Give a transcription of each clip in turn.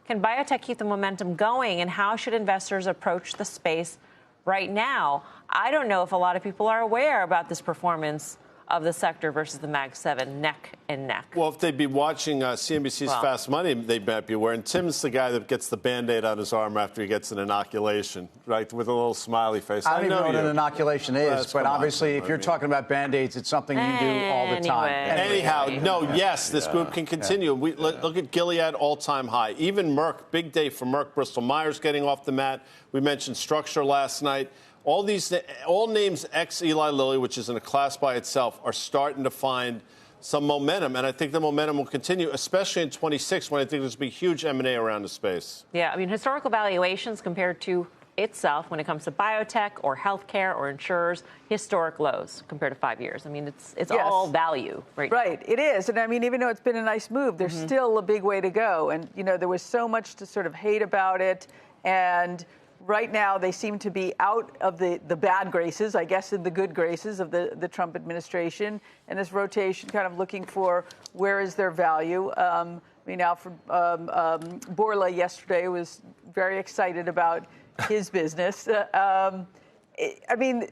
Can biotech keep the momentum going, and how should investors approach the space right now? I don't know if a lot of people are aware about this performance of the sector versus the Mag 7 neck and neck. Well, if they'd be watching CNBC's Fast Money, they might be aware. And Tim's the guy that gets the Band-Aid on his arm after he gets an inoculation, right, with a little smiley face. I don't even know what an inoculation is, but obviously if you're talking about Band-Aids, it's something you do all the time. Anyhow, yes, this group can continue. Look at Gilead, all-time high. Even Merck, big day for Merck. Bristol Myers getting off the mat. We mentioned Structure last night. All names ex-Eli Lilly, which is in a class by itself, are starting to find some momentum. And I think the momentum will continue, especially in 26, when I think there's going to be huge M&A around the space. Yeah, I mean, historical valuations compared to itself when it comes to biotech or healthcare or insurers, historic lows compared to 5 years. I mean, it's all value right now. Right, it is. And I mean, even though it's been a nice move, there's still a big way to go. And, you know, there was so much to sort of hate about it. And right now, they seem to be out of the bad graces, I guess, in the good graces of the Trump administration. And this rotation kind of looking for where is their value. I mean, Alfred Bourla yesterday was very excited about his business. I mean,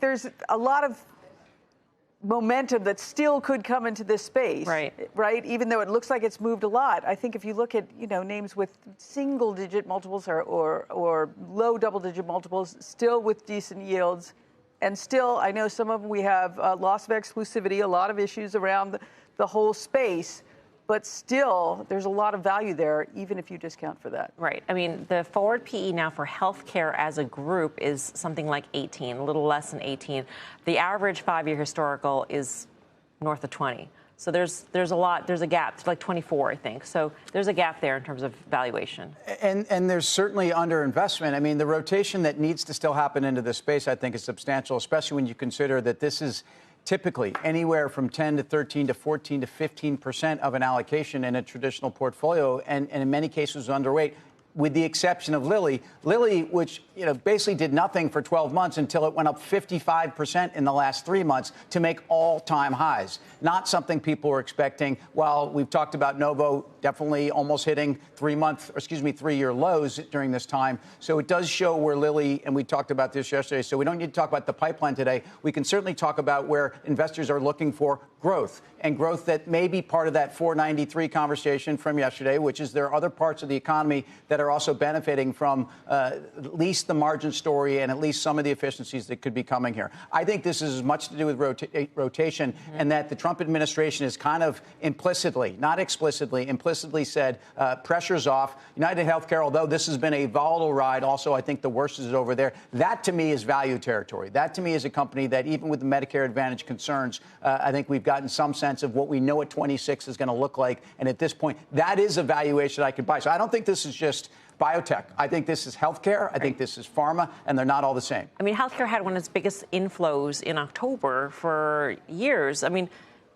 there's a lot of momentum that still could come into this space, right? Even though it looks like it's moved a lot. I think if you look at, you know, names with single-digit multiples or low double-digit multiples, still with decent yields, and still, I know some of them we have loss of exclusivity, a lot of issues around the whole space, but still, there's a lot of value there, even if you discount for that. Right. I mean, the forward PE now for healthcare as a group is something like 18, a little less than 18. The average 5-year historical is north of 20. So there's a gap. It's like 24, I think. So there's a gap there in terms of valuation. And there's certainly underinvestment. I mean, the rotation that needs to still happen into this space, I think, is substantial, especially when you consider that this is typically anywhere from 10 to 13 to 14 to 15% of an allocation in a traditional portfolio, and in many cases underweight, with the exception of Lilly. Lilly, which, you know, basically did nothing for 12 months until it went up 55% in the last 3 months to make all-time highs. Not something people were expecting. While we've talked about Novo definitely almost hitting 3-year lows during this time. So it does show where Lilly, and we talked about this yesterday, so we don't need to talk about the pipeline today. We can certainly talk about where investors are looking for growth, and growth that may be part of that 493 conversation from yesterday, which is there are other parts of the economy that are also benefiting from at least the margin story and at least some of the efficiencies that could be coming here. I think this is as much to do with rotation, and that the Trump administration is kind of implicitly, not explicitly, implicitly said pressure's off. United Healthcare, although this has been a volatile ride, also I think the worst is over there. That to me is value territory. That to me is a company that even with the Medicare Advantage concerns, I think we've gotten some sense of what we know at 26 is going to look like. And at this point, that is a valuation I could buy. So I don't think this is just biotech. I think this is healthcare. I think this is pharma, and they're not all the same. I mean, healthcare had one of its biggest inflows in October for years. I mean,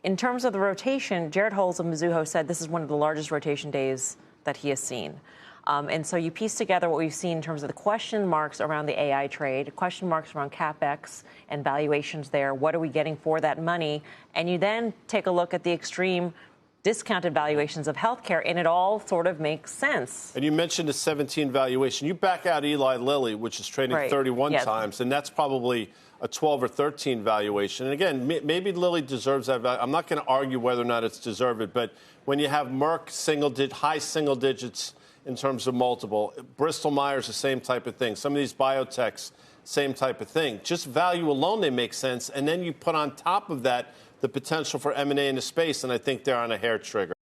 in terms of the rotation, Jared Holz of Mizuho said this is one of the largest rotation days that he has seen. And so you piece together what we've seen in terms of the question marks around the AI trade, question marks around CapEx and valuations there. What are we getting for that money? And you then take a look at the extreme discounted valuations of healthcare, and it all sort of makes sense. And you mentioned the 17 valuation. You back out Eli Lilly, which is trading 31 times, and that's probably a 12 or 13 valuation. And again, maybe Lilly deserves that value. I'm not going to argue whether or not it's deserved, but when you have Merck high single digits in terms of multiple, Bristol Myers, the same type of thing. Some of these biotechs, same type of thing. Just value alone, they make sense. And then you put on top of that the potential for M&A in the space, and I think they're on a hair trigger.